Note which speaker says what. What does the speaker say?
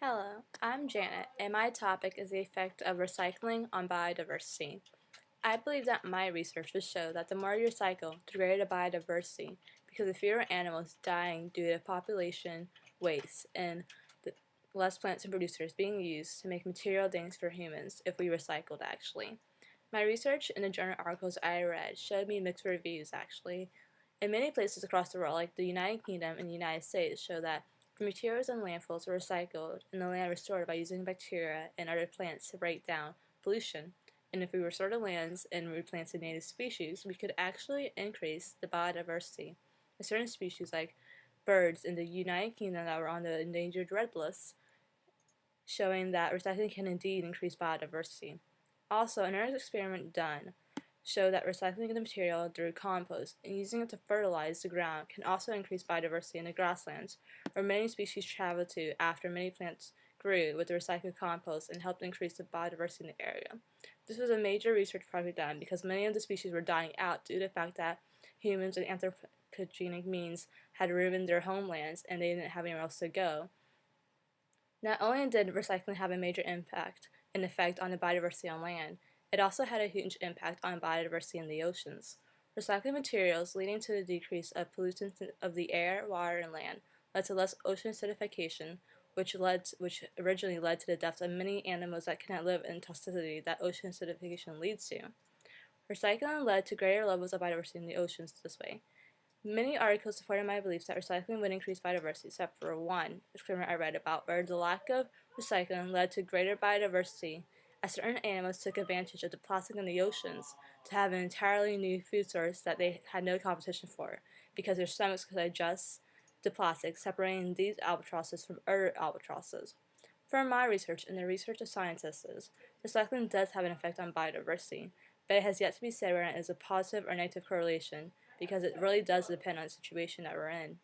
Speaker 1: Hello, I'm Janet, and my topic is the effect of recycling on biodiversity. I believe that my research will show that the more you recycle, the greater the biodiversity, because the fewer animals dying due to population waste and the less plants and producers being used to make material things for humans if we recycled actually. My research in the journal articles I read showed me mixed reviews actually. In many places across the world, like the United Kingdom and the United States, show that the materials in landfills were recycled and the land restored by using bacteria and other plants to break down pollution. And if we restored the lands and replanted native species, we could actually increase the biodiversity of certain species like birds in the United Kingdom that were on the endangered red list, showing that recycling can indeed increase biodiversity. Also, another experiment done showed that recycling the material through compost and using it to fertilize the ground can also increase biodiversity in the grasslands, where many species traveled to after many plants grew with the recycled compost and helped increase the biodiversity in the area. This was a major research project done because many of the species were dying out due to the fact that humans and anthropogenic means had ruined their homelands and they didn't have anywhere else to go. Not only did recycling have a major impact and effect on the biodiversity on land, it also had a huge impact on biodiversity in the oceans. Recycling materials leading to the decrease of pollutants of the air, water, and land led to less ocean acidification, which originally led to the deaths of many animals that cannot live in toxicity that ocean acidification leads to. Recycling led to greater levels of biodiversity in the oceans this way. Many articles supported my beliefs that recycling would increase biodiversity, except for one experiment I read about where the lack of recycling led to greater biodiversity as certain animals took advantage of the plastic in the oceans to have an entirely new food source that they had no competition for because their stomachs could digest the plastic, separating these albatrosses from other albatrosses. From my research and the research of scientists, recycling does have an effect on biodiversity, but it has yet to be said whether it is a positive or negative correlation because it really does depend on the situation that we're in.